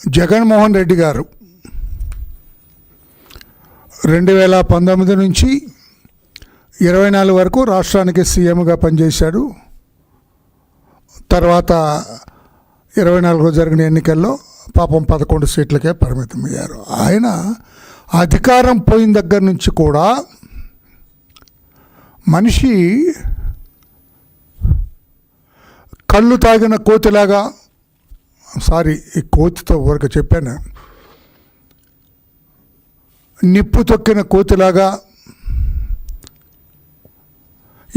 జగన్మోహన్ రెడ్డి గారు 2019 నుంచి 24 వరకు రాష్ట్రానికి సీఎంగా పనిచేశాడు. తర్వాత 24లో జరిగిన ఎన్నికల్లో పాపం 11 సీట్లకే పరిమితమయ్యారు. ఆయన అధికారం పోయిన దగ్గర నుంచి కూడా మనిషి కళ్ళు తాగిన కోతిలాగా, ఈ కోతితో ఊరిక చెప్పాను, నిప్పు తొక్కిన కోతిలాగా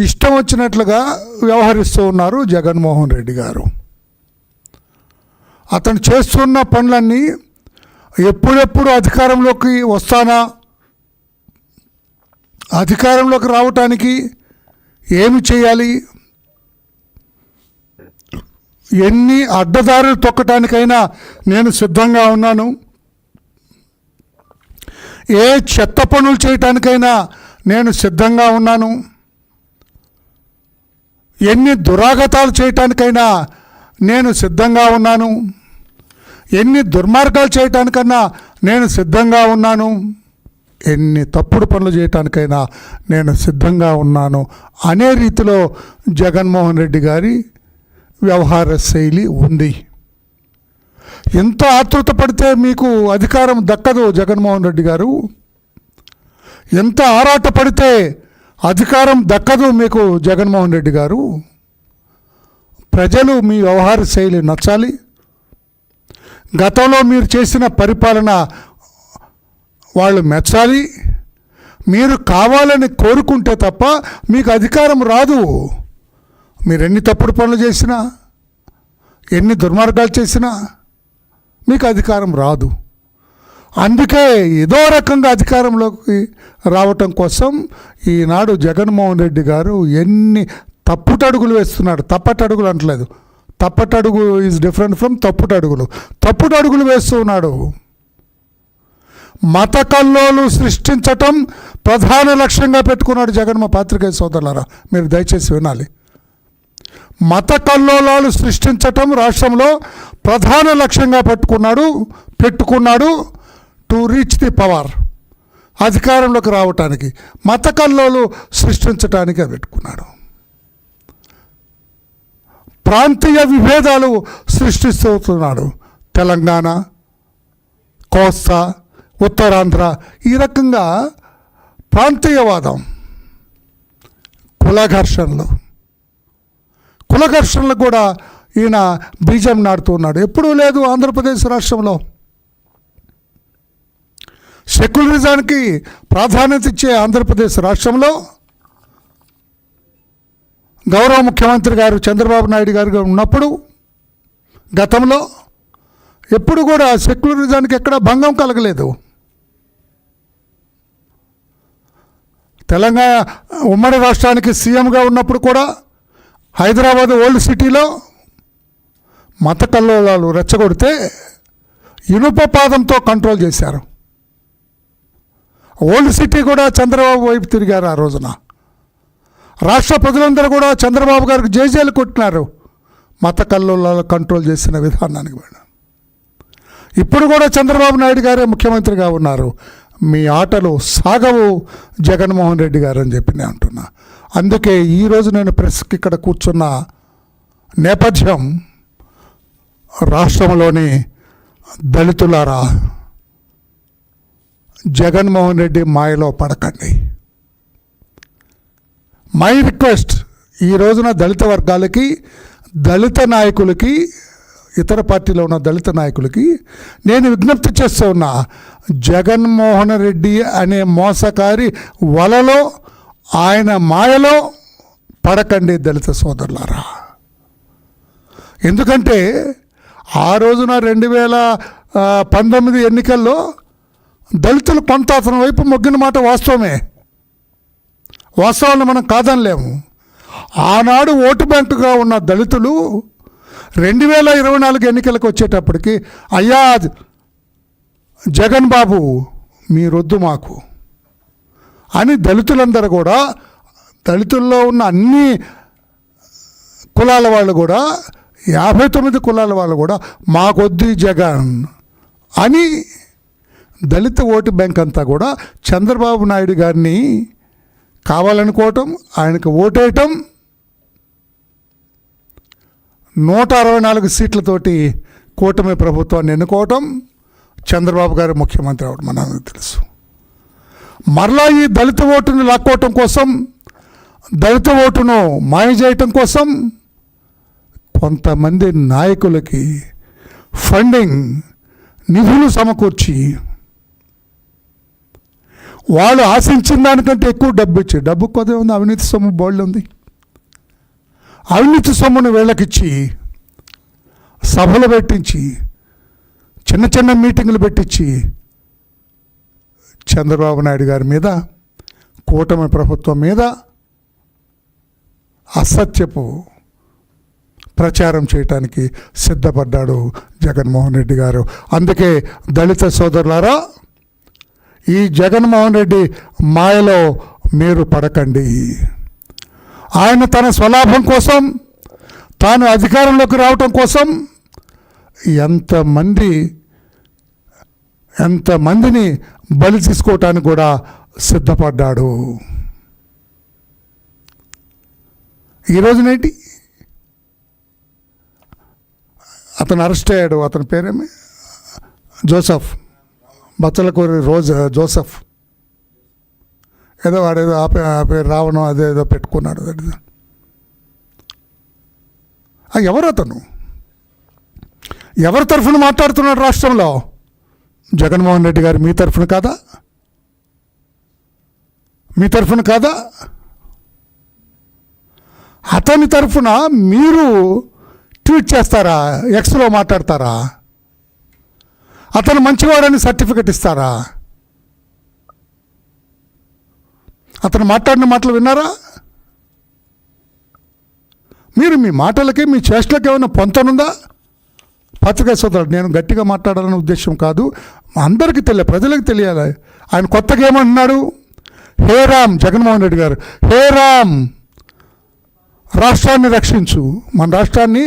ఇష్టం వచ్చినట్లుగా వ్యవహరిస్తూ ఉన్నారు జగన్మోహన్ రెడ్డి గారు. అతను చేస్తున్న పనులన్నీ ఎప్పుడెప్పుడు అధికారంలోకి వస్తానా, అధికారంలోకి రావటానికి ఏమి చేయాలి, ఎన్ని అడ్డదారులు తొక్కటానికైనా నేను సిద్ధంగా ఉన్నాను, ఏ చెత్త పనులు చేయటానికైనా నేను సిద్ధంగా ఉన్నాను, ఎన్ని దురాగతాలు చేయటానికైనా నేను సిద్ధంగా ఉన్నాను, ఎన్ని దుర్మార్గాలు చేయటానికన్నా నేను సిద్ధంగా ఉన్నాను, ఎన్ని తప్పుడు పనులు చేయటానికైనా నేను సిద్ధంగా ఉన్నాను అనే రీతిలో జగన్మోహన్ రెడ్డి గారి వ్యవహార శైలి ఉంది. ఎంత ఆతృత పడితే మీకు అధికారం దక్కదు జగన్మోహన్ రెడ్డి గారు, ఎంత ఆరాట పడితే అధికారం దక్కదు మీకు జగన్మోహన్ రెడ్డి గారు. ప్రజలు మీ వ్యవహార శైలి నచ్చాలి. గతంలో మీరు చేసిన పరిపాలన వాళ్ళు మెచ్చాలి. మీరు కావాలని కోరుకుంటే తప్ప మీకు అధికారం రాదు. మీరు ఎన్ని తప్పుడు పనులు చేసినా, ఎన్ని దుర్మార్గాలు చేసినా మీకు అధికారం రాదు. అందుకే ఏదో రకంగా అధికారంలోకి రావటం కోసం ఈనాడు జగన్మోహన్ రెడ్డి గారు ఎన్ని తప్పుటడుగులు వేస్తున్నాడు. తప్పటడుగులు అంటలేదు, తప్పటడుగు ఈజ్ డిఫరెంట్ ఫ్రమ్ తప్పుటడుగులు. తప్పుటడుగులు వేస్తూ ఉన్నాడు. మత కల్లోలు సృష్టించటం ప్రధాన లక్ష్యంగా పెట్టుకున్నాడు జగన్మోహన్. పాత్రికేయ సోదరులారా, మీరు దయచేసి వినాలి. మత కల్లోలాలు సృష్టించటం రాష్ట్రంలో ప్రధాన లక్ష్యంగా పెట్టుకున్నాడు టు రీచ్ ది పవర్. అధికారంలోకి రావటానికి మత కల్లోలు సృష్టించటానికి పెట్టుకున్నాడు. ప్రాంతీయ విభేదాలు సృష్టిస్తున్నాడు. తెలంగాణ, కోస్తా, ఉత్తరాంధ్ర, ఈ రకంగా ప్రాంతీయవాదం, కులఘర్షణలు కూడా ఈయన బీజం నాటుతున్నాడు. ఎప్పుడూ లేదు ఆంధ్రప్రదేశ్ రాష్ట్రంలో. సెక్యులరిజానికి ప్రాధాన్యత ఇచ్చే ఆంధ్రప్రదేశ్ రాష్ట్రంలో గౌరవ ముఖ్యమంత్రి గారు చంద్రబాబు నాయుడు గారు ఉన్నప్పుడు గతంలో ఎప్పుడు కూడా సెక్యులరిజానికి ఎక్కడ భంగం కలగలేదు. తెలంగాణ ఉమ్మడి రాష్ట్రానికి సీఎంగా ఉన్నప్పుడు కూడా హైదరాబాద్ ఓల్డ్ సిటీలో మత కల్లోలాలు రెచ్చగొడితే ఇనుప పాదంతో కంట్రోల్ చేశారు. ఓల్డ్ సిటీ కూడా చంద్రబాబు వైపు తిరిగారు. ఆ రోజున రాష్ట్ర ప్రజలందరూ కూడా చంద్రబాబు గారికి జేజేలు కొట్టినారు మత కల్లోలాలు కంట్రోల్ చేసిన విధానానికి. ఇప్పుడు కూడా చంద్రబాబు నాయుడు గారే ముఖ్యమంత్రిగా ఉన్నారు. మీ ఆటలు సాగవు జగన్మోహన్ రెడ్డి గారు అని చెప్పి నేను అంటున్నా. అందుకే ఈరోజు నేను ప్రెస్కి ఇక్కడ కూర్చున్న నేపథ్యం, రాష్ట్రంలోని దళితులారా, జగన్మోహన్ రెడ్డి మాయలో పడకండి. మై రిక్వెస్ట్, ఈ రోజున దళిత వర్గాలకి, దళిత నాయకులకి, ఇతర పార్టీలో ఉన్న దళిత నాయకులకి నేను విజ్ఞప్తి చేస్తూ ఉన్నా, జగన్మోహన్ రెడ్డి అనే మోసకారి వలలో, ఆయన మాయలో పడకండి దళిత సోదరులారా. ఎందుకంటే ఆ రోజున 2019 ఎన్నికల్లో దళితులు కొంత అతని వైపు మొగ్గిన మాట వాస్తవమే. వాస్తవాన్ని మనం కాదనలేము. ఆనాడు ఓటు బ్యాంకుగా ఉన్న దళితులు 2024 ఎన్నికలకు వచ్చేటప్పటికి, అయ్యా జగన్ బాబు మీరొద్దు మాకు అని దళితులందరూ కూడా, దళితుల్లో ఉన్న అన్ని కులాల వాళ్ళు కూడా, 59 కులాల వాళ్ళు కూడా మాకొద్దు జగన్, అని దళిత ఓటు బ్యాంక్ అంతా కూడా చంద్రబాబు నాయుడు గారిని కావాలనుకోవటం, ఆయనకు ఓటేయటం, 164 సీట్లతోటి కూటమి ప్రభుత్వాన్ని ఎన్నుకోవటం, చంద్రబాబు గారు ముఖ్యమంత్రి అవడం మనందరికీ తెలుసు. మరలా ఈ దళిత ఓటును లాక్కోవటం కోసం, దళిత ఓటును మాయ చేయటం కోసం కొంతమంది నాయకులకి ఫండింగ్, నిధులు సమకూర్చి వాళ్ళు ఆశించిన దానికంటే ఎక్కువ డబ్బు ఇచ్చి, డబ్బు కొద్ది ఉంది, అవినీతి సొమ్ము బోల్డ్ ఉంది, అవినీతి సొమ్మును వీళ్ళకిచ్చి సభలు పెట్టించి, చిన్న చిన్న మీటింగులు పెట్టించి చంద్రబాబు నాయుడు గారి మీద, కూటమి ప్రభుత్వం మీద అసత్యపు ప్రచారం చేయటానికి సిద్ధపడ్డాడు జగన్మోహన్ రెడ్డి గారు. అందుకే దళిత సోదరులారా, ఈ జగన్మోహన్ రెడ్డి మాయలో మీరు పడకండి. ఆయన తన స్వలాభం కోసం, తాను అధికారంలోకి రావటం కోసం ఎంతమందిని బలి తీసుకోవటానికి కూడా సిద్ధపడ్డాడు. ఈరోజునేంటి అతను అరెస్ట్ అయ్యాడు. అతని పేరేమి? జోసెఫ్, బచ్చలకూరి జోసెఫ్, ఏదో వాడేదో ఆ పేరు రావణం అదేదో పెట్టుకున్నాడు. ఎవరు అతను? ఎవరి తరఫున మాట్లాడుతున్నాడు రాష్ట్రంలో? జగన్మోహన్ రెడ్డి గారు మీ తరఫున కాదా? మీ తరఫున కాదా? అతని తరఫున మీరు ట్వీట్ చేస్తారా? ఎక్స్లో మాట్లాడతారా? అతను మంచివాడని సర్టిఫికెట్ ఇస్తారా? అతను మాట్లాడిన మాటలు విన్నారా? మీరు మీ మాటలకి, మీ చేష్టలకి ఏమైనా పొంతనుందా? పత్రికా సోదరుడు, నేను గట్టిగా మాట్లాడాలనే ఉద్దేశం కాదు, అందరికీ ప్రజలకు తెలియాలి. ఆయన కొత్తగా ఏమంటున్నాడు? హే రామ్, జగన్మోహన్ రెడ్డి గారు, హే రామ్, రాష్ట్రాన్ని రక్షించు, మన రాష్ట్రాన్ని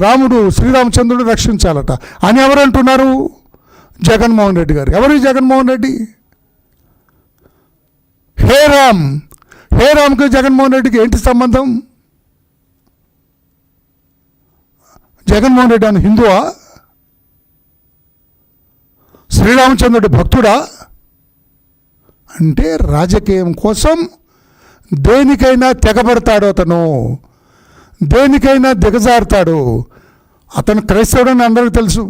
రాముడు శ్రీరామచంద్రుడు రక్షించాలట అని ఎవరు అంటున్నారు? జగన్మోహన్ రెడ్డి గారు. ఎవరు జగన్మోహన్ రెడ్డి? హే రామ్, హే రామ్కి జగన్మోహన్ రెడ్డికి ఏంటి సంబంధం? జగన్మోహన్ రెడ్డి అని హిందువా? శ్రీరామచంద్రుడి భక్తుడా? అంటే రాజకీయం కోసం దేనికైనా తెగబడతాడు అతను, దేనికైనా దిగజారుతాడు. అతను క్రైస్తవుడని అందరికీ తెలుసు.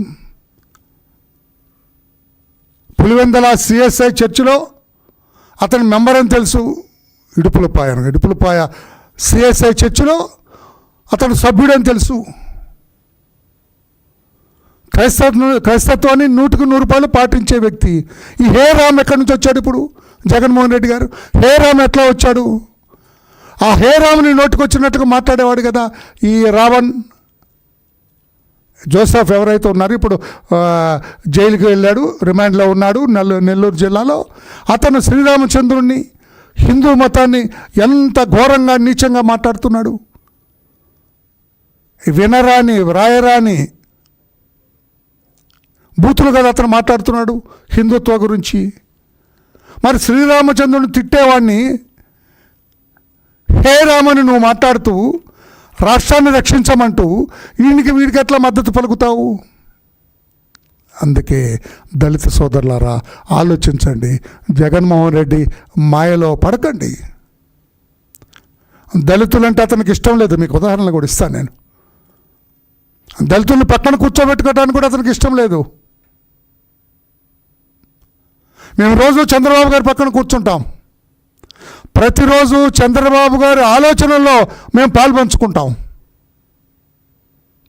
పులివెందల సిఎస్ఐ చర్చిలో అతని మెంబర్ అని తెలుసు. ఇడుపులపాయ సిఎస్ఐ చర్చిలో అతను సభ్యుడని తెలుసు. క్రైస్తత్వాన్ని 100% పాటించే వ్యక్తి. ఈ హే రామ్ ఎక్కడి నుంచి వచ్చాడు ఇప్పుడు? జగన్మోహన్ రెడ్డి గారు హే రామ్ ఎట్లా వచ్చాడు? ఆ హే రామ్ని నోటికి వచ్చినట్టుగా మాట్లాడేవాడు కదా ఈ రావణ్. జోసెఫ్ ఎవరైతే ఉన్నారో ఇప్పుడు జైలుకి వెళ్ళాడు, రిమాండ్లో ఉన్నాడు నెల్లూరు జిల్లాలో. అతను శ్రీరామచంద్రుడిని, హిందూ మతాన్ని ఎంత ఘోరంగా నీచంగా మాట్లాడుతున్నాడు. వినరాని వ్రాయరాని బూతులు కదా అతను మాట్లాడుతున్నాడు హిందుత్వ గురించి. మరి శ్రీరామచంద్రుని తిట్టేవాడిని హే రామని నువ్వు మాట్లాడుతూ రాష్ట్రాన్ని రక్షించమంటూ వీడికి ఎట్లా మద్దతు పలుకుతావు? అందుకే దళిత సోదరులారా, ఆలోచించండి. జగన్మోహన్ రెడ్డి మాయలో పడకండి. దళితులంటే అతనికి ఇష్టం లేదు. మీకు ఉదాహరణలు కూడా ఇస్తాను నేను. దళితుల్ని పక్కన కూర్చోబెట్టుకోవడానికి కూడా అతనికి ఇష్టం లేదు. మేము రోజు చంద్రబాబు గారి పక్కన కూర్చుంటాం. ప్రతిరోజు చంద్రబాబు గారి ఆలోచనల్లో మేము పాల్పంచుకుంటాం.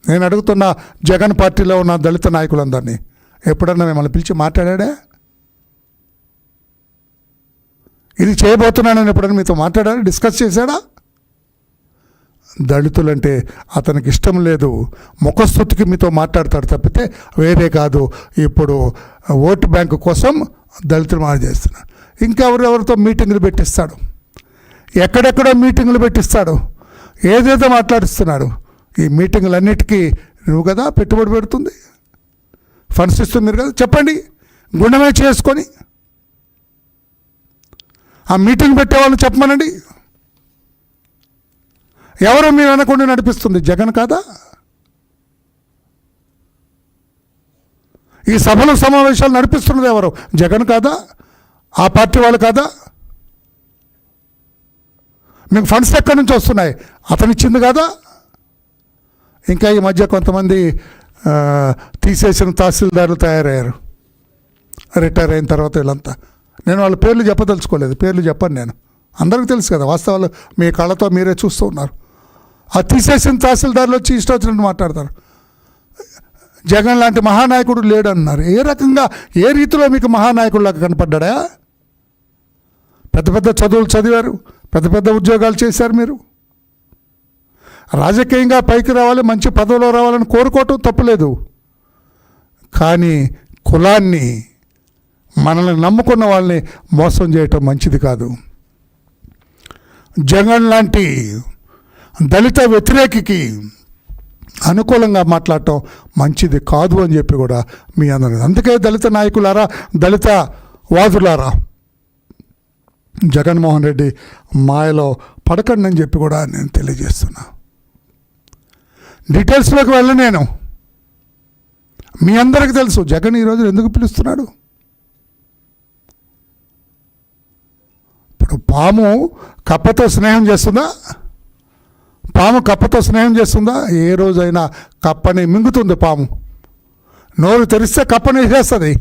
నేను అడుగుతున్న జగన్ పార్టీలో ఉన్న దళిత నాయకులందరినీ, ఎప్పుడన్నా మిమ్మల్ని పిలిచి మాట్లాడా? ఇది చేయబోతున్నానని ఎప్పుడన్నా మీతో మాట్లాడా? డిస్కస్ చేశాడా? దళితులంటే అతనికి ఇష్టం లేదు. ముఖస్థుతికి మీతో మాట్లాడతాడు తప్పితే వేరే కాదు. ఇప్పుడు ఓటు బ్యాంకు కోసం దళితులు మాట చేస్తున్నాడు. ఇంకెవరెవరితో మీటింగులు పెట్టిస్తాడు, ఎక్కడెక్కడో మీటింగులు పెట్టిస్తాడు, ఏదేదో మాట్లాడిస్తున్నాడు. ఈ మీటింగులన్నిటికీ నువ్వు కదా పెట్టుబడి పెడుతుంది. ఫండ్స్ ఇస్తున్నారు కదా, చెప్పండి, గుండెమే చేసుకొని ఆ మీటింగ్ పెట్టేవాళ్ళు చెప్పమనండి. ఎవరు మీరు అనకుండా నడిపిస్తుంది? జగన్ కాదా? ఈ సభలు సమావేశాలు నడిపిస్తున్నది ఎవరు? జగన్ కాదా? ఆ పార్టీ వాళ్ళు కాదా? మీకు ఫండ్స్ ఎక్కడి నుంచి వస్తున్నాయి? అతనిచ్చింది కాదా? ఇంకా ఈ మధ్య కొంతమంది తీసేసిన తహసీల్దారులు తయారయ్యారు రిటైర్ అయిన తర్వాత. వీళ్ళంతా నేను వాళ్ళ పేర్లు చెప్పదలుచుకోలేదు, పేర్లు చెప్పను నేను, అందరికీ తెలుసు కదా వాస్తవాలు, మీ కళ్ళతో మీరే చూస్తూ ఉన్నారు. ఆ తీసేసిన తహసీల్దారులు వచ్చి ఇష్టం వచ్చినట్టు మాట్లాడతారు. జగన్ లాంటి మహానాయకుడు లేడన్నారు. ఏ రకంగా, ఏ రీతిలో మీకు మహానాయకుడిలాగా కనపడ్డా? పెద్ద పెద్ద చదువులు చదివారు, పెద్ద పెద్ద ఉద్యోగాలు చేశారు. మీరు రాజకీయంగా పైకి రావాలి, మంచి పదవిలో రావాలని కోరుకోవటం తప్పులేదు. కానీ కులాన్ని, మనల్ని నమ్ముకున్న వాళ్ళని మోసం చేయటం మంచిది కాదు. జగన్ లాంటి దళిత వ్యతిరేకికి అనుకూలంగా మాట్లాడటం మంచిది కాదు అని చెప్పి కూడా మీ అందరూ, అందుకే దళిత నాయకులారా, దళిత వాదులారా, జగన్మోహన్ రెడ్డి మాయలో పడకండి అని చెప్పి కూడా నేను తెలియజేస్తున్నా. డీటెయిల్స్లోకి వెళ్ళను నేను, మీ అందరికీ తెలుసు జగన్ ఈరోజు ఎందుకు పిలుస్తున్నాడు. ఇప్పుడు పాము కప్పతో స్నేహం చేస్తుందా? పాము కప్పతో స్నేహం చేస్తుందా? ఏ రోజైనా కప్పని మింగుతుంది పాము. నోరు తెరిస్తే కప్పని వేసేస్తుంది.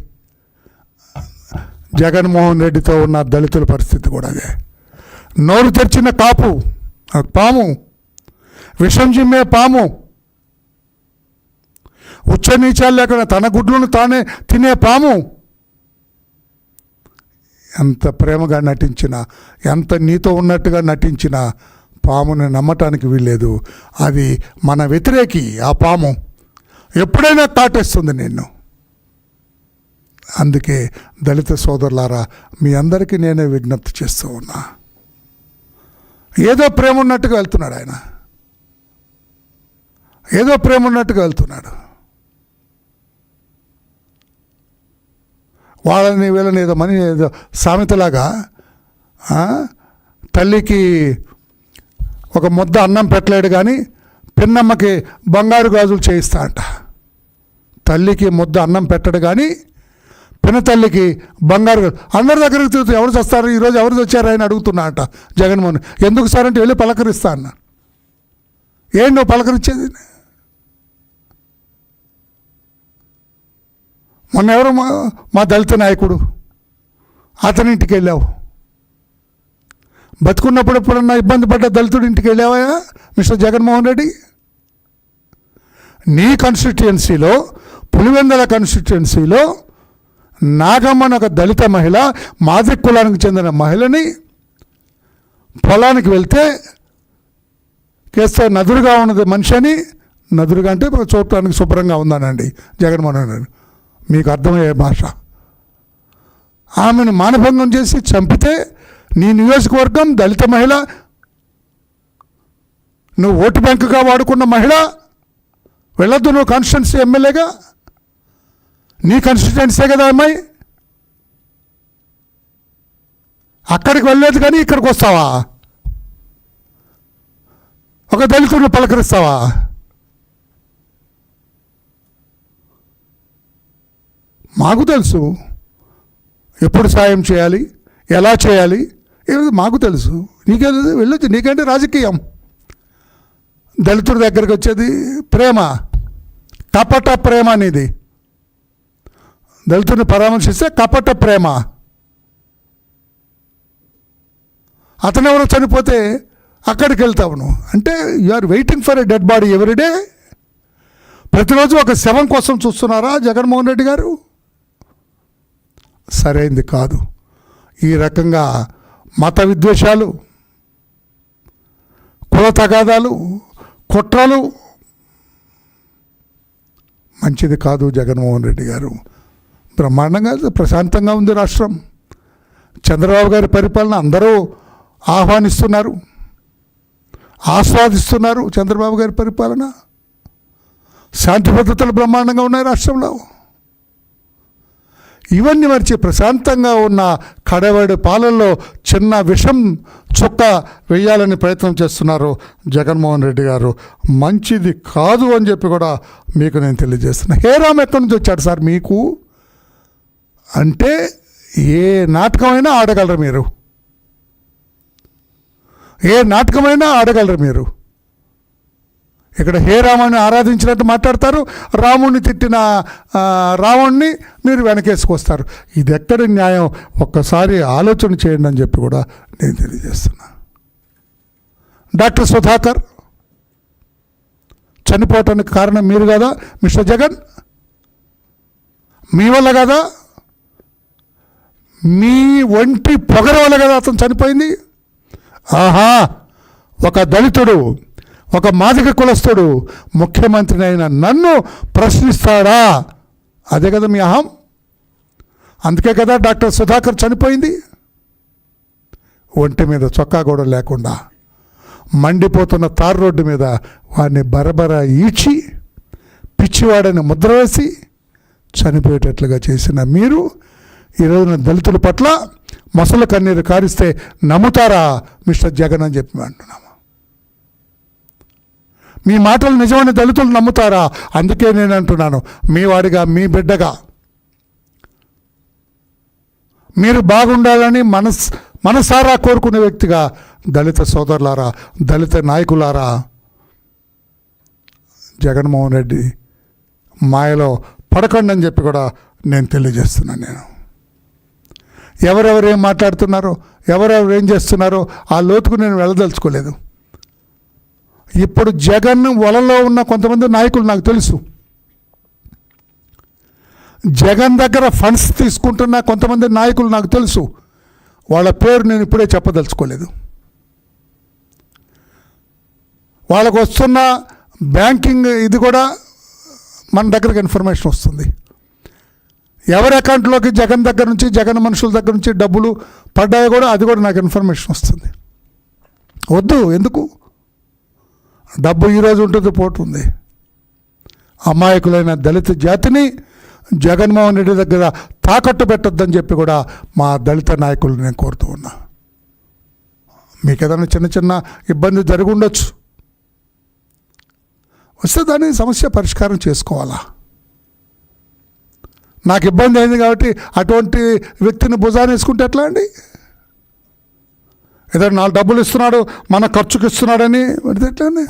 జగన్మోహన్ రెడ్డితో ఉన్న దళితుల పరిస్థితి కూడా అదే. నోరు తెరిచిన పాము, విషం చిమ్మే పాము, ఉచ్చ నీచాలు లేకుండా తన గుడ్లను తానే తినే పాము. ఎంత ప్రేమగా నటించినా, ఎంత నీతో ఉన్నట్టుగా నటించినా పాముని నమ్మటానికి వీల్లేదు. అది మన వ్యతిరేకి. ఆ పాము ఎప్పుడైనా కాటేస్తుంది నిన్ను. అందుకే దళిత సోదరులారా, మీ అందరికీ నేనే విజ్ఞప్తి చేస్తూ ఉన్నా. ఏదో ప్రేమ ఉన్నట్టుగా వెళ్తున్నాడు ఆయన, ఏదో ప్రేమ ఉన్నట్టుగా వెళ్తున్నాడు. వాళ్ళని వీళ్ళని ఏదో ఏదో సామెతలాగా తల్లికి ఒక ముద్ద అన్నం పెట్టలేడు కానీ పిన్నమ్మకి బంగారు గాజులు చేయిస్తా అంట. తల్లికి ముద్ద అన్నం పెట్టడు కానీ పిన్న తల్లికి బంగారు. అందరి దగ్గరికి తిరుగుతూ ఎవరు చేస్తారు, ఈరోజు ఎవరు వచ్చారు అని అడుగుతున్నా అంట జగన్మోహన్. ఎందుకు సార్ అంటే వెళ్ళి పలకరిస్తా అన్న. ఏంటి నువ్వు పలకరించేది? మొన్న ఎవరు మా దళిత నాయకుడు, అతని ఇంటికి వెళ్ళావు. బతుకున్నప్పుడు ఎప్పుడన్నా ఇబ్బంది పడ్డ దళితుడి ఇంటికి వెళ్ళావా మిస్టర్ జగన్మోహన్ రెడ్డి? నీ కాన్స్టిట్యుయెన్సీలో, పులివెందుల కాన్స్టిట్యుయెన్సీలో నాగమ్మని ఒక దళిత మహిళ, మాదిరి కులానికి చెందిన మహిళని పొలానికి వెళ్తే కేస్తే నదురుగా ఉన్నది మనిషి అని, నదురుగా అంటే చూడటానికి శుభ్రంగా ఉందానండి జగన్మోహన్ రెడ్డి, మీకు అర్థమయ్యే భాష. ఆమెను మానభంగం చేసి చంపితే నీ నియోజకవర్గం దళిత మహిళ, నువ్వు ఓటు బ్యాంకుగా వాడుకున్న మహిళ, వెళ్ళొద్దు నువ్వు కాన్స్టిట్యున్సీ ఎమ్మెల్యేగా? నీ కాన్స్టిట్యున్సీ కదా అమ్మాయి, అక్కడికి వెళ్ళలేదు కానీ ఇక్కడికి వస్తావా? ఒక దళితుడిని పలకరిస్తావా? మాకు తెలుసు ఎప్పుడు సాయం చేయాలి, ఎలా చేయాలి, మాకు తెలుసు. నీకే వెళ్ళొచ్చు, నీకంటే రాజకీయం. దళితుడి దగ్గరికి వచ్చేది ప్రేమ, కపట ప్రేమ అనేది. దళితుడిని పరామర్శిస్తే కపట ప్రేమ. అతను ఎవరో చనిపోతే అక్కడికి వెళ్తావు నువ్వు. అంటే you are waiting for a dead body everyday. ప్రతిరోజు ఒక శవం కోసం చూస్తున్నారా జగన్మోహన్ రెడ్డి గారు? సరైంది కాదు. ఈ రకంగా మత విద్వేషాలు, కుల తగాదాలు, కుట్రలు మంచిది కాదు. జగన్మోహన్ రెడ్డి గారు బ్రహ్మాండంగా ప్రశాంతంగా ఉంది రాష్ట్రం. చంద్రబాబు గారి పరిపాలన అందరూ ఆహ్వానిస్తున్నారు, ఆస్వాదిస్తున్నారు. చంద్రబాబు గారి పరిపాలన, శాంతి భద్రతలు బ్రహ్మాండంగా ఉన్నాయి రాష్ట్రంలో. ఇవన్నీ మరిచి ప్రశాంతంగా ఉన్న కడవడి పాలల్లో చిన్న విషం చుక్క వేయాలని ప్రయత్నం చేస్తున్నారు జగన్మోహన్ రెడ్డి గారు. మంచిది కాదు అని చెప్పి కూడా మీకు నేను తెలియజేస్తున్నా. హేరామ్ ఎక్కడి నుంచి వచ్చాడు సార్ మీకు అంటే? ఏ నాటకమైనా ఆడగలరు మీరు, ఏ నాటకమైనా ఆడగలరు మీరు. ఇక్కడ హే రామాన్ని ఆరాధించినట్టు మాట్లాడతారు, రాముడిని తిట్టిన రావణ్ణి మీరు వెనకేసుకొస్తారు. ఇది ఎక్కడి న్యాయం? ఒక్కసారి ఆలోచన చేయండి అని చెప్పి కూడా నేను తెలియజేస్తున్నా. డాక్టర్ సుధాకర్ చనిపోవటానికి కారణం మీరు కదా మిస్టర్ జగన్? మీ వల్ల కదా, మీ ఒంటి పొగర వల్ల కదా అతను చనిపోయింది. ఆహా, ఒక దళితుడు, ఒక మాదిక కులస్తుడు ముఖ్యమంత్రిని అయిన నన్ను ప్రశ్నిస్తాడా? అదే కదా మీ అహం. అందుకే కదా డాక్టర్ సుధాకర్ చనిపోయింది. ఒంటి మీద చొక్కా కూడా లేకుండా మండిపోతున్న తార్ రోడ్డు మీద వాడిని బరబర ఈడ్చి పిచ్చివాడని ముద్ర వేసి చనిపోయేటట్లుగా చేసిన మీరు ఈరోజున దళితుల పట్ల మొసలు కన్నీరు కారిస్తే నమ్ముతారా మిస్టర్ జగన్ అని చెప్పి అంటున్నాము. మీ మాటలు నిజమైన దళితులు నమ్ముతారా? అందుకే నేను అంటున్నాను, మీ వాడిగా, మీ బిడ్డగా మీరు బాగుండాలని మనసారా కోరుకునే వ్యక్తిగా దళిత సోదరులారా, దళిత నాయకులారా, జగన్మోహన్ రెడ్డి మాయలో పడకండి అని చెప్పి కూడా నేను తెలియజేస్తున్నాను. నేను ఎవరెవరు ఏం మాట్లాడుతున్నారో, ఎవరెవరు ఏం చేస్తున్నారో ఆ లోతుకు నేను వెళ్ళదలుచుకోలేదు. ఇప్పుడు జగన్ వలలో ఉన్న కొంతమంది నాయకులు నాకు తెలుసు. జగన్ దగ్గర ఫండ్స్ తీసుకుంటున్న కొంతమంది నాయకులు నాకు తెలుసు. వాళ్ళ పేరు నేను ఇప్పుడే చెప్పదలుచుకోలేదు. వాళ్ళకు వస్తున్న బ్యాంకింగ్ ఇది కూడా మన దగ్గరకు ఇన్ఫర్మేషన్ వస్తుంది. ఎవరి అకౌంట్లోకి జగన్ దగ్గర నుంచి, జగన్ మనుషుల దగ్గర నుంచి డబ్బులు పడ్డాయో కూడా అది కూడా నాకు ఇన్ఫర్మేషన్ వస్తుంది. వద్దు, ఎందుకు? డబ్బు ఈరోజు ఉంటుంది, పోతుంది. అమాయకులైన దళిత జాతిని జగన్మోహన్ రెడ్డి దగ్గర తాకట్టు పెట్టొద్దని చెప్పి కూడా మా దళిత నాయకులు నేను కోరుతూ ఉన్నా. మీకు ఏదైనా చిన్న చిన్న ఇబ్బంది జరిగి ఉండొచ్చు, వస్తే దాన్ని సమస్య పరిష్కారం చేసుకోవాలా. నాకు ఇబ్బంది అయింది కాబట్టి అటువంటి వ్యక్తిని భుజాన్ని వేసుకుంటే ఎట్లా అండి? ఏదైనా 4 డబ్బులు ఇస్తున్నాడు, మన ఖర్చుకి ఇస్తున్నాడని పడితే ఎట్లా అండి?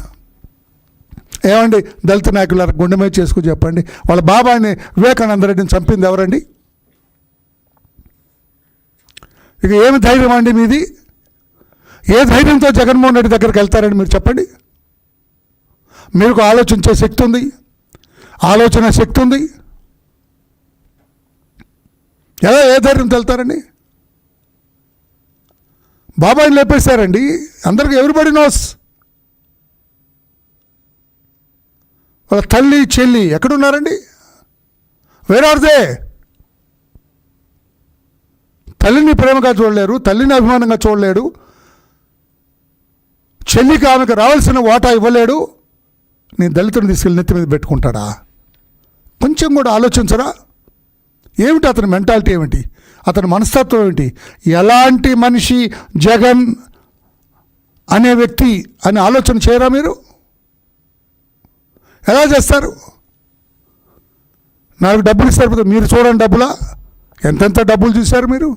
ఏమండి దళిత నాయకుల గుండె మీద చేసుకుని చెప్పండి, వాళ్ళ బాబాయిని వివేకానంద రెడ్డిని చంపింది ఎవరండి? ఇక ఏమి ధైర్యం అండి మీది? ఏ ధైర్యంతో జగన్మోహన్ రెడ్డి దగ్గరికి వెళ్తారండి మీరు చెప్పండి? మీకు ఆలోచించే శక్తి ఉంది, ఆలోచన శక్తి ఉంది, ఎలా ఏ ధైర్యంతో వెళ్తారండి? బాబాయిని లేపేశారండి, అందరికీ ఎవ్రీబడి నోస్. వాళ్ళ తల్లి చెల్లి ఎక్కడున్నారండి? Where are they? తల్లిని ప్రేమగా చూడలేరు, తల్లిని అభిమానంగా చూడలేడు, చెల్లికి ఆమెకు రావాల్సిన వాటా ఇవ్వలేడు. నీ దళితుని తీసుకెళ్ళి నెత్తి మీద పెట్టుకుంటాడా? కొంచెం కూడా ఆలోచించరా? ఏమిటి అతని మెంటాలిటీ, ఏమిటి అతని మనస్తత్వం, ఏమిటి? ఎలాంటి మనిషి జగన్ అనే వ్యక్తి అని ఆలోచన చేయరా మీరు? ఎలా చేస్తారు? నాకు డబ్బులు ఇస్తారు, మీరు చూడండి డబ్బులా, ఎంతెంత డబ్బులు చూశారు మీరు?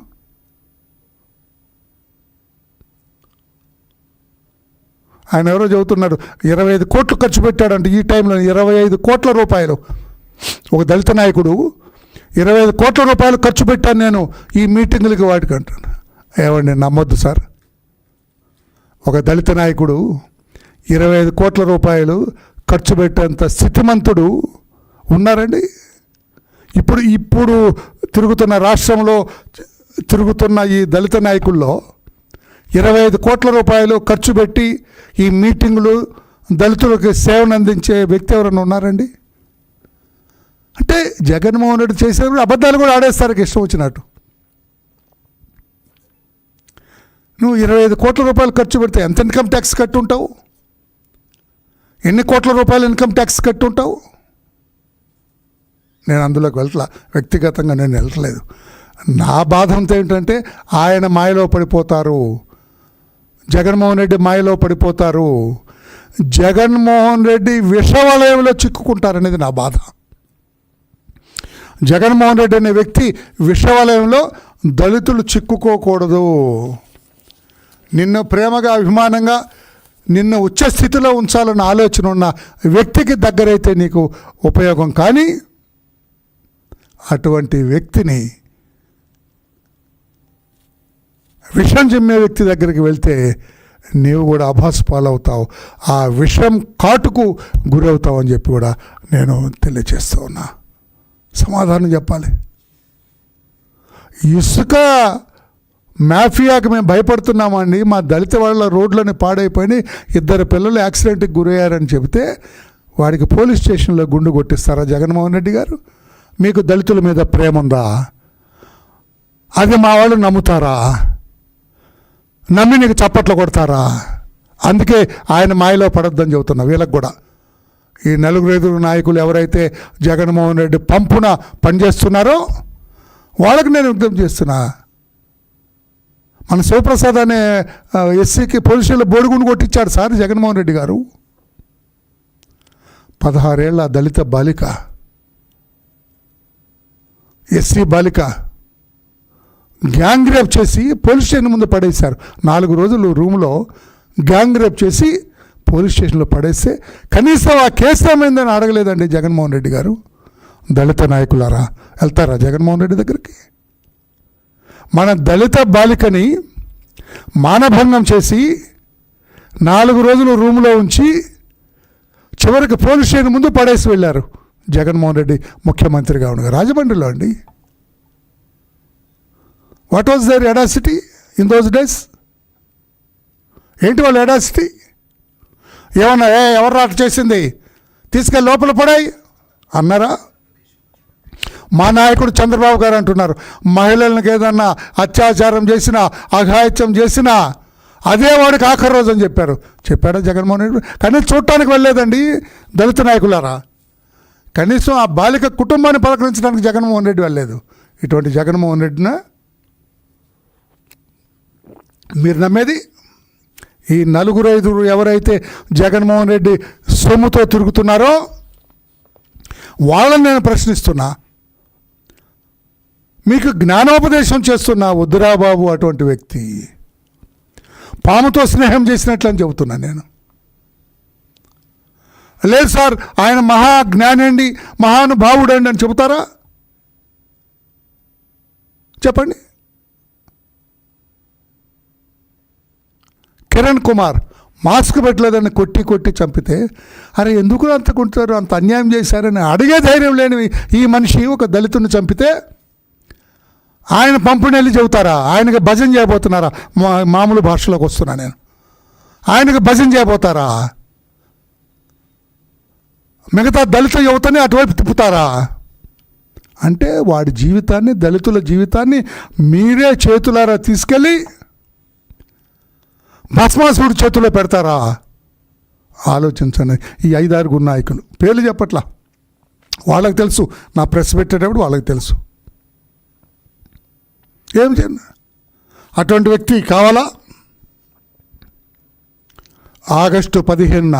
ఆయన ఎవరో చెబుతున్నాడు 25 కోట్లు ఖర్చు పెట్టాడంటే ఈ టైంలో. 25 కోట్ల రూపాయలు ఒక దళిత నాయకుడు 25 కోట్ల రూపాయలు ఖర్చు పెట్టాను నేను ఈ మీటింగులకి వాటికి అంటాను. ఏమండి నమ్మొద్దు సార్. ఒక దళిత నాయకుడు 25 కోట్ల రూపాయలు ఖర్చు పెట్టేంత స్థితిమంతుడు ఉన్నారండి? ఇప్పుడు తిరుగుతున్న రాష్ట్రంలో తిరుగుతున్న ఈ దళిత నాయకుల్లో 25 కోట్ల రూపాయలు ఖర్చు పెట్టి ఈ మీటింగులు దళితులకు సేవను అందించే వ్యక్తి ఎవరైనా ఉన్నారండి? అంటే జగన్మోహన్ రెడ్డి చేసేవారు అబద్ధాలు కూడా ఆడేస్తారు ఇష్టం వచ్చినట్టు. నువ్వు 25 కోట్ల రూపాయలు ఖర్చు పెడితే ఎంత ఇన్కమ్ ట్యాక్స్ కట్టుంటావు? ఎన్ని కోట్ల రూపాయలు ఇన్కమ్ ట్యాక్స్ కట్టుంటావు? నేను అందులోకి వెళ్ళట్లా, వ్యక్తిగతంగా నేను వెళ్ళట్లేదు. నా బాధ అంతా ఏంటంటే ఆయన మాయలో పడిపోతారు, జగన్మోహన్ రెడ్డి మాయలో పడిపోతారు, జగన్మోహన్ రెడ్డి విషవలయంలో చిక్కుకుంటారనేది నా బాధ. జగన్మోహన్ రెడ్డి అనే వ్యక్తి విషవలయంలో దళితులు చిక్కుకోకూడదు. నిన్ను ప్రేమగా అభిమానంగా నిన్ను ఉచ్చ స్థితిలో ఉంచాలన్న ఆలోచన ఉన్న వ్యక్తికి దగ్గరైతే నీకు ఉపయోగం. కానీ అటువంటి వ్యక్తిని, విషం చిమ్మే వ్యక్తి దగ్గరికి వెళ్తే నీవు కూడా అభాసు పాలవుతావు, ఆ విషం కాటుకు గురవుతావు అని చెప్పి కూడా నేను తెలియచేస్తూ ఉన్నా. సమాధానం చెప్పాలి. ఇసుక మాఫియాకి మేము భయపడుతున్నామండి, మా దళిత వాళ్ళ రోడ్లని పాడైపోయి 2 పిల్లలు యాక్సిడెంట్కి గురయ్యారని చెబితే వాడికి పోలీస్ స్టేషన్లో గుండు కొట్టిస్తారా జగన్మోహన్ రెడ్డి గారు? మీకు దళితుల మీద ప్రేమ ఉందా? అది మా వాళ్ళు నమ్ముతారా? నమ్మి నీకు చప్పట్లు కొడతారా? అందుకే ఆయన మాయలో పడొద్దని చెబుతున్నా. వీళ్ళకి కూడా ఈ 4-5 నాయకులు ఎవరైతే జగన్మోహన్ రెడ్డి పంపున పనిచేస్తున్నారో వాళ్ళకి నేను విజ్ఞప్తి చేస్తున్నా. మన శివప్రసాద్ అనే ఎస్సీకి పోలీసులు బోడిగుండు కొట్టించాడు సార్ జగన్మోహన్ రెడ్డి గారు. 16 ఏళ్ల దళిత బాలిక, ఎస్సీ బాలిక గ్యాంగ్ రేప్ చేసి పోలీస్ స్టేషన్ ముందు పడేశారు. 4 రోజులు రూమ్లో గ్యాంగ్ రేప్ చేసి పోలీస్ స్టేషన్లో పడేస్తే కనీసం ఆ కేసు ఏమైందని అడగలేదండి జగన్మోహన్ రెడ్డి గారు. దళిత నాయకులారా, వెళ్తారా జగన్మోహన్ రెడ్డి దగ్గరికి? మన దళిత బాలికని మానభంగం చేసి 4 రోజులు రూమ్లో ఉంచి చివరికి పోలీస్ స్టేషన్ ముందు పడేసి వెళ్ళారు జగన్మోహన్ రెడ్డి ముఖ్యమంత్రిగా ఉండగా. రాజమండ్రిలో అండి. What was there audacity in those days? ఏంటి వాళ్ళ ఎడాసిటీ? ఏమన్నా ఎవరు రాట చేసింది తీసుకెళ్ళి లోపల పడాయి అన్నారా? మా నాయకుడు చంద్రబాబు గారు అంటున్నారు, మహిళలకు ఏదన్నా అత్యాచారం చేసినా అఘాయిత్యం చేసినా అదే వాడికి ఆఖరి రోజు అని చెప్పాడా జగన్మోహన్ రెడ్డి? కనీసం చూడటానికి వెళ్ళలేదండి దళిత నాయకులారా. కనీసం ఆ బాలిక కుటుంబాన్ని పలకరించడానికి జగన్మోహన్ రెడ్డి వెళ్ళలేదు. ఇటువంటి జగన్మోహన్ రెడ్డిన మీరు నమ్మేది? ఈ 4-5 ఎవరైతే జగన్మోహన్ రెడ్డి సొమ్ముతో తిరుగుతున్నారో వాళ్ళని నేను ప్రశ్నిస్తున్నా. మీకు జ్ఞానోపదేశం చేస్తున్నా. వద్దురా బాబు అటువంటి వ్యక్తి. పాముతో స్నేహం చేసినట్లు అని చెబుతున్నా నేను. లేదు సార్ ఆయన మహాజ్ఞాని అండి, మహానుభావుడండి అని చెబుతారా? చెప్పండి. కిరణ్ కుమార్ మాస్క్ పెట్టలేదని కొట్టి చంపితే అరే ఎందుకు అంత కొట్టారు, అంత అన్యాయం చేశారని అడిగే ధైర్యం లేని ఈ మనిషి ఒక దళితుని చంపితే ఆయన పంపిణీ చెబుతారా? ఆయనకి భజన చేయబోతున్నారా? మామూలు భాషలోకి వస్తున్నా నేను. ఆయనకి భజన చేయబోతారా? మిగతా దళిత యువతని అటువైపు తిప్పుతారా? అంటే వాడి జీవితాన్ని, దళితుల జీవితాన్ని మీరే చేతులారా తీసుకెళ్ళి భస్మాసుడి చేతుల్లో పెడతారా? ఆలోచించండి. ఈ 5-6 నాయకులు పేర్లు చెప్పట్లా, వాళ్ళకి తెలుసు. నా ప్రెస్ పెట్టేటప్పుడు వాళ్ళకి తెలుసు. ఏం చేయండి? అటువంటి వ్యక్తి కావాలా? ఆగస్టు 15న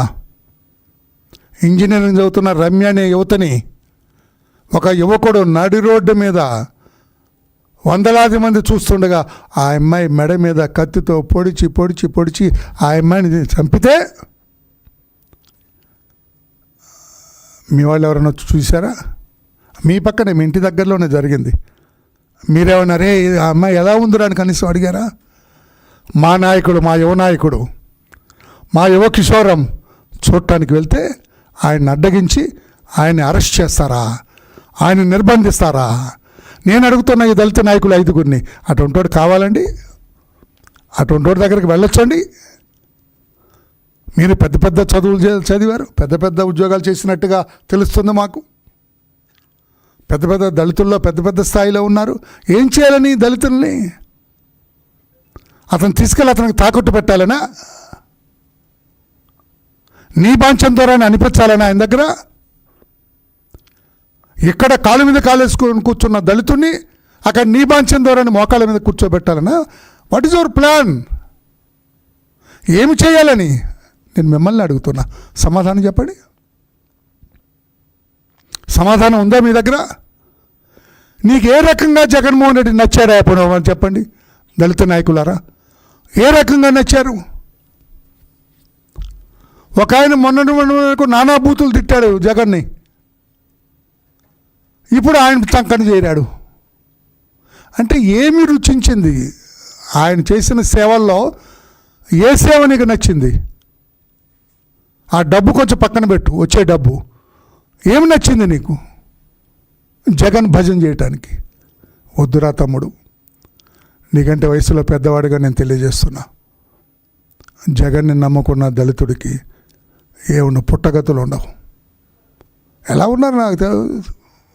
ఇంజనీరింగ్ చదువుతున్న రమ్య అనే యువతని ఒక యువకుడు నడి రోడ్డు మీద వందలాది మంది చూస్తుండగా ఆ అమ్మాయి మెడ మీద కత్తితో పొడిచి ఆ అమ్మాయిని చంపితే మీ వాళ్ళు ఎవరైనా చూసారా? మీ పక్కనే, మీ ఇంటి దగ్గరలోనే జరిగింది. మీరేమన్నారే ఆ అమ్మాయి ఎలా ఉందిరా అని కనీసం అడిగారా? మా నాయకుడు, మా యువ నాయకుడు, మా యువ కిషోరం చూడటానికి వెళ్తే ఆయన్ని అడ్డగించి ఆయన్ని అరెస్ట్ చేస్తారా? ఆయన నిర్బంధిస్తారా? నేను అడుగుతున్న ఈ దళిత నాయకులు 5గురిని, అటువంటివాడు కావాలండి? అటువంటివాడి దగ్గరికి వెళ్ళొచ్చండి? మీరు పెద్ద చదువులు చదివారు, పెద్ద ఉద్యోగాలు చేసినట్టుగా తెలుస్తుంది మాకు. పెద్ద దళితుల్లో పెద్ద స్థాయిలో ఉన్నారు. ఏం చేయాలని దళితుల్ని? అతను తీసుకెళ్ళి అతనికి తాకట్టు పెట్టాలనా? నీ బాంఛం ద్వారా అనిపించాలనా ఆయన దగ్గర? ఇక్కడ కాలు మీద కాలేసుకొని కూర్చున్న దళితుడిని అక్కడ నీ బాంఛం ద్వారా మోకాళ్ళ మీద కూర్చోబెట్టాలన్నా? What is your plan? ఏమి చేయాలని నేను మిమ్మల్ని అడుగుతున్నా. సమాధానం చెప్పండి. సమాధానం ఉందా మీ దగ్గర? నీకు ఏ రకంగా జగన్మోహన్ రెడ్డి నచ్చారా అని చెప్పండి దళిత నాయకులారా. ఏ రకంగా నచ్చారు? ఒక ఆయన మొన్న నానా బూతులు తిట్టాడు జగన్ని, ఇప్పుడు ఆయన చంకన చేరాడు. అంటే ఏమి రుచించింది? ఆయన చేసిన సేవల్లో ఏ సేవ నీకు నచ్చింది? ఆ డబ్బు కొంచెం పక్కన పెట్టు, వచ్చే డబ్బు ఏమి నచ్చింది నీకు జగన్ భజన చేయటానికి? వద్దురా తమ్ముడు, నీకంటే వయసులో పెద్దవాడిగా నేను తెలియజేస్తున్నా, జగన్ని నమ్ముకున్న దళితుడికి ఏమన్నా పుట్టగతులు ఉండవు. ఎలా ఉన్నారు నాకు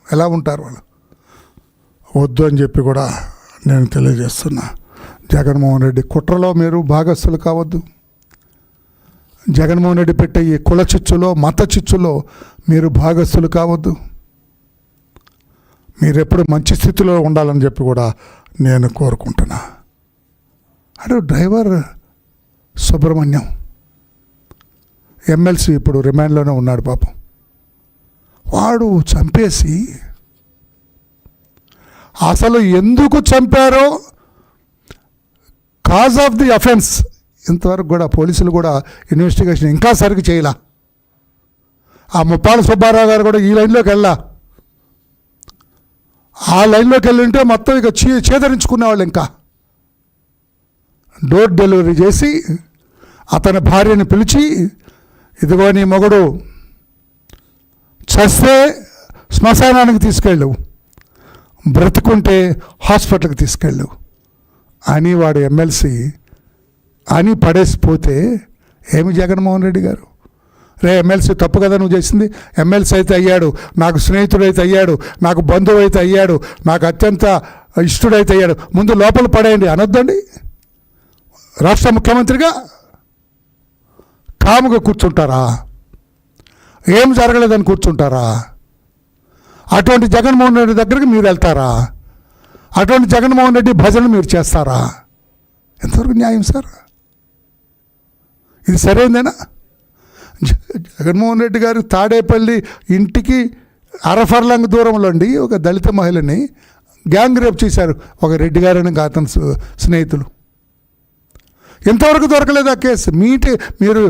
ఎలా ఉంటారు వాళ్ళు? వద్దు అని చెప్పి కూడా నేను తెలియజేస్తున్నా. జగన్మోహన్ రెడ్డి కుట్రలో మీరు భాగస్థులు కావద్దు. జగన్మోహన్ రెడ్డి పెట్టే ఈ కుల చిచ్చులో మత చిచ్చులో మీరు భాగస్థులు కావద్దు. మీరెప్పుడు మంచి స్థితిలో ఉండాలని చెప్పి కూడా నేను కోరుకుంటున్నా. అటు డ్రైవర్ సుబ్రహ్మణ్యం ఎమ్మెల్సీ ఇప్పుడు రిమాండ్లోనే ఉన్నాడు పాపం. వాడు చంపేసి అసలు ఎందుకు చంపారో కాజ్ ఆఫ్ ది అఫెన్స్ ఇంతవరకు కూడా పోలీసులు కూడా ఇన్వెస్టిగేషన్ ఇంకా సరిగ్గా చేయలా. ఆ ముప్పాల సుబ్బారావు గారు కూడా ఈ లైన్లోకి వెళ్ళా. ఆ లైన్లోకి వెళ్ళింటే మొత్తం ఇక చేదరించుకునేవాళ్ళు. ఇంకా డోర్ డెలివరీ చేసి అతని భార్యని పిలిచి, ఇదిగో నీ మొగుడు చస్తే శ్మశానానికి తీసుకెళ్ళు, బ్రతుకుంటే హాస్పిటల్కి తీసుకెళ్ళు అని వాడు ఎమ్మెల్సీ అని పడేసిపోతే ఏమి జగన్మోహన్ రెడ్డి గారు? రే ఎమ్మెల్సీ తప్పు కదా నువ్వు చేసింది, ఎమ్మెల్సీ అయితే అయ్యాడు, నాకు స్నేహితుడైతే అయ్యాడు, నాకు బంధువు అయితే అయ్యాడు, నాకు అత్యంత ఇష్టడైతే అయ్యాడు, ముందు లోపల పడేయండి అనొద్దండి. రాష్ట్ర ముఖ్యమంత్రిగా కాముగా కూర్చుంటారా? ఏం జరగలేదని కూర్చుంటారా? అటువంటి జగన్మోహన్ రెడ్డి దగ్గరికి మీరు వెళ్తారా? అటువంటి జగన్మోహన్ రెడ్డి భజన మీరు చేస్తారా? ఎంతవరకు న్యాయం సార్? ఇది సరైందేనా? జగన్మోహన్ రెడ్డి గారు తాడేపల్లి ఇంటికి అరఫర్లాంగ్ దూరంలో అండి ఒక దళిత మహిళని గ్యాంగ్ రేప్ చేశారు ఒక రెడ్డి గారని అతని స్నేహితులు. ఎంతవరకు దొరకలేదు ఆ కేసు. మీరు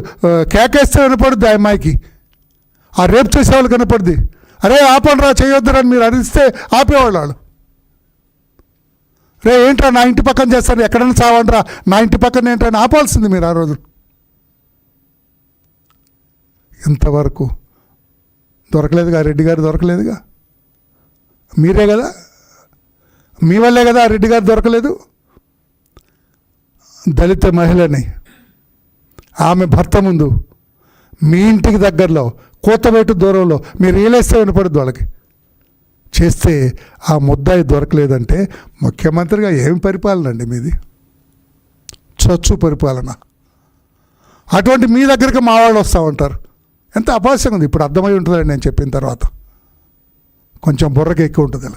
కేకేస్తే వినపడుద్ది ఆ అమ్మాయికి, ఆ రేప్ చేసే వాళ్ళు కనపడుద్ది. అరే ఆపండి రా, చేయొద్దురని మీరు అరిస్తే ఆపేవాళ్ళు వాళ్ళు. రే ఏంట్రా నా ఇంటి పక్కన చేస్తారు, ఎక్కడైనా చావండి రా, నా ఇంటి పక్కన ఏంటని ఆపాల్సింది మీరు ఆ రోజు. ఇంతవరకు దొరకలేదుగా, రెడ్డి గారు దొరకలేదుగా. మీరే కదా, మీ వల్లే కదా ఆ రెడ్డి గారు దొరకలేదు. దళిత మహిళని ఆమె భర్త ముందు మీ ఇంటికి దగ్గరలో కోతవేటు దూరంలో మీరు రియలైస్తే వినపడుద్ది వాళ్ళకి చేస్తే ఆ ముద్దాయి దొరకలేదంటే ముఖ్యమంత్రిగా ఏమి పరిపాలన అండి మీది? చచ్చు పరిపాలన. అటువంటి మీ దగ్గరికి మా వాళ్ళు వస్తూ ఉంటారు. ఎంత అపహాస్యంగా ఉంది. ఇప్పుడు అర్థమై ఉంటుందండి నేను చెప్పిన తర్వాత, కొంచెం బుర్రకి ఎక్కువ ఉంటుంది.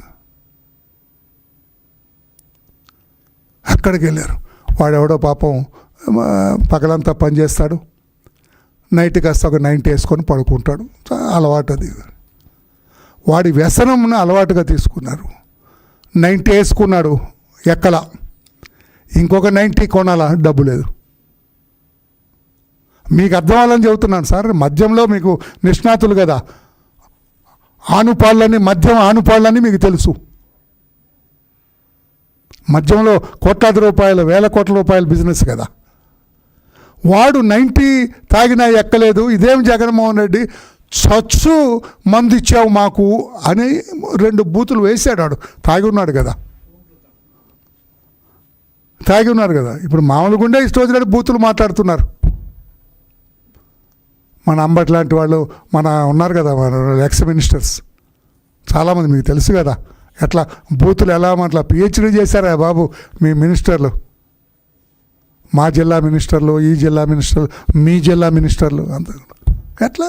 అక్కడికి వెళ్ళారు. వాడెవడో పాపం పగలంతా పనిచేస్తాడు, నైట్ కాస్త ఒక 90 వేసుకొని పడుకుంటాడు. అలవాటు అది. వాడి వ్యసనంను అలవాటుగా తీసుకున్నారు. 90 వేసుకున్నాడు, ఎక్కల ఇంకొక 90 కొనాలా, డబ్బు లేదు. మీకు అర్థం అవ్వాలని చెబుతున్నాను సార్. మద్యంలో మీకు నిష్ణాతులు కదా, ఆనుపాళ్ళని మద్యం ఆనుపాళ్ళని మీకు తెలుసు. మద్యంలో కోట్లాది రూపాయలు, వేల కోట్ల రూపాయల బిజినెస్ కదా. వాడు 90 తాగినా ఎక్కలేదు. ఇదేం జగన్మోహన్ రెడ్డి చచ్చు మందు ఇచ్చావు మాకు అని 2 బూతులు వేసాడు. వాడు తాగి ఉన్నాడు కదా, తాగి ఉన్నారు కదా. ఇప్పుడు మామూలుగుండే ఇష్టం వచ్చినట్టు బూతులు మాట్లాడుతున్నారు. మన అంబటి లాంటి వాళ్ళు మన ఉన్నారు కదా, మన ఎక్స్ మినిస్టర్స్ చాలామంది, మీకు తెలుసు కదా ఎట్లా బూతులు ఎలా అట్లా పిహెచ్డీ చేశారా బాబు మీ మినిస్టర్లు. మా జిల్లా మినిస్టర్లు, ఈ జిల్లా మినిస్టర్లు, మీ జిల్లా మినిస్టర్లు అంత ఎట్లా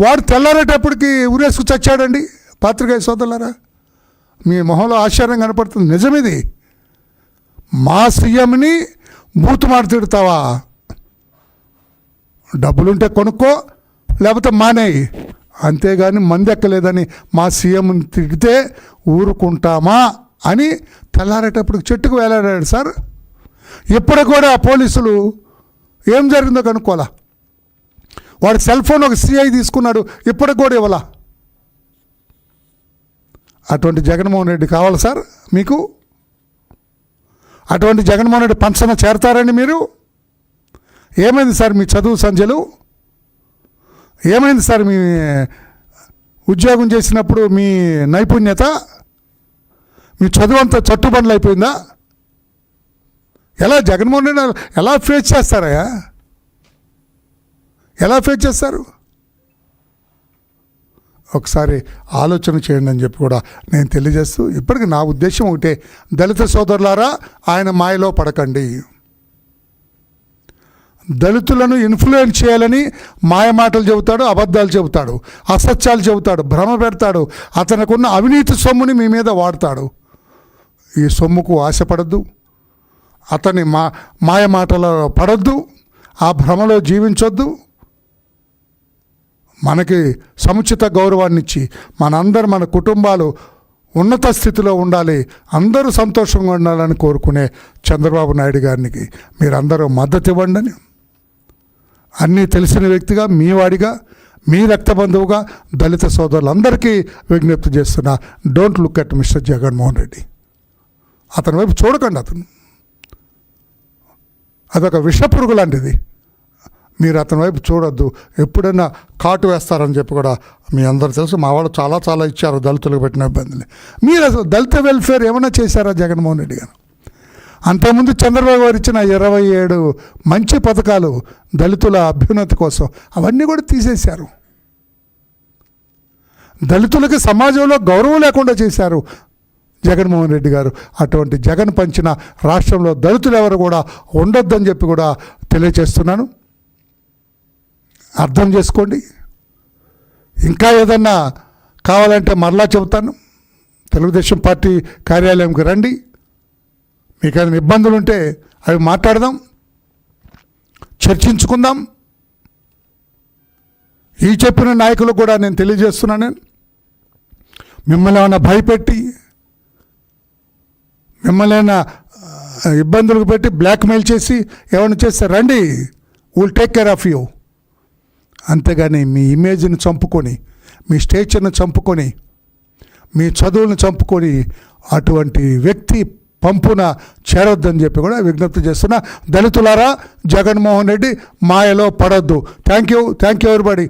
వాడు తెల్లారేటప్పటికి ఉరేసుకు చచ్చాడండి. పాత్రికేయ సోదరులారా, మీ మొహంలో ఆశ్చర్యం కనపడుతుంది. నిజమిది. మా సీఎంని బూతు మాట తిడతావా? డబ్బులుంటే కొనుక్కో, లేకపోతే మానేయి. అంతేగాని మంది ఎక్కలేదని మా సీఎంని తిడితే ఊరుకుంటామా అని తెల్లారేటప్పటికి చెట్టుకు వేలాడాడు సార్. ఇప్పుడు కూడా పోలీసులు ఏం జరిగిందో కనుక్కోవాలా. వాడి సెల్ ఫోన్ ఒక సిఐ తీసుకున్నాడు, ఇప్పటికి కూడా ఇవ్వాలా. అటువంటి జగన్మోహన్ రెడ్డి కావాలి సార్ మీకు? అటువంటి జగన్మోహన్ రెడ్డి పంచన చేరతారండి మీరు? ఏమైంది సార్ మీ చదువు సంధ్యలు? ఏమైంది సార్ మీ ఉద్యోగం చేసినప్పుడు మీ నైపుణ్యత? మీ చదువు అంతా చట్టుబండ్లు అయిపోయిందా? ఎలా జగన్మోహన్ రెడ్డి ఎలా ఫేస్ చేస్తారయ్యా? ఎలా ఫేస్ చేస్తారు? ఒకసారి ఆలోచన చేయండి అని చెప్పి కూడా నేను తెలియజేస్తూ, ఇప్పటికీ నా ఉద్దేశం ఒకటే, దళిత సోదరులారా ఆయన మాయలో పడకండి. దళితులను ఇన్ఫ్లుయెన్స్ చేయాలని మాయ మాటలు చెబుతాడు, అబద్ధాలు చెబుతాడు, అసత్యాలు చెబుతాడు, భ్రమ పెడతాడు. అతనికున్న అవినీతి సొమ్ముని మీ మీద వాడతాడు. ఈ సొమ్ముకు ఆశపడద్దు, అతని మాయ మాటలో పడద్దు, ఆ భ్రమలో జీవించొద్దు. మనకి సముచిత గౌరవాన్ని ఇచ్చి మనందరూ మన కుటుంబాలు ఉన్నత స్థితిలో ఉండాలి, అందరూ సంతోషంగా ఉండాలని కోరుకునే చంద్రబాబు నాయుడు గారికి మీరందరూ మద్దతు ఇవ్వండి అని అన్నీ తెలిసిన వ్యక్తిగా, మీ వాడిగా, మీ రక్త బంధువుగా దళిత సోదరులందరికీ విజ్ఞప్తి చేస్తున్నా. Don't look at mister Jaganmohan Reddy. అతని వైపు చూడకండి. అదొక విషపురుగు లాంటిది. మీరు అతని వైపు చూడొద్దు. ఎప్పుడైనా కాటు వేస్తారని చెప్పి కూడా మీ అందరూ తెలుసు. మా వాళ్ళు చాలా చాలా ఇచ్చారు దళితులకు పెట్టిన ఇబ్బందులు. మీరు అసలు దళిత వెల్ఫేర్ ఏమైనా చేశారా జగన్మోహన్ రెడ్డి గారు? అంతకుముందు చంద్రబాబు గారు ఇచ్చిన 27 మంచి పథకాలు దళితుల అభ్యున్నతి కోసం అవన్నీ కూడా తీసేశారు. దళితులకి సమాజంలో గౌరవం లేకుండా చేశారు జగన్మోహన్ రెడ్డి గారు. అటువంటి జగన్ పంచిన రాష్ట్రంలో దళితులు ఎవరు కూడా ఉండొద్దని చెప్పి కూడా తెలియచేస్తున్నాను. అర్థం చేసుకోండి. ఇంకా ఏదన్నా కావాలంటే మరలా చెబుతాను. తెలుగుదేశం పార్టీ కార్యాలయంకి రండి. మీకు ఏదైనా ఇబ్బందులు ఉంటే అవి మాట్లాడదాం, చర్చించుకుందాం. ఈ చెప్పిన నాయకులు కూడా నేను తెలియజేస్తున్నాను. మిమ్మల్ని ఏమైనా భయపెట్టి, మిమ్మల్ని ఏమైనా ఇబ్బందులకు పెట్టి బ్లాక్మెయిల్ చేసి ఏమైనా చేస్తే రండి, will take care of you. అంతేగాని మీ ఇమేజ్ని చంపుకొని, మీ స్టేచర్ని చంపుకొని, మీ చదువులను చంపుకొని అటువంటి వ్యక్తి పంపున చేరొద్దని చెప్పి కూడా విజ్ఞప్తి చేస్తున్నా. దళితులారా, జగన్మోహన్ రెడ్డి మాయలో పడొద్దు. Thank you everybody.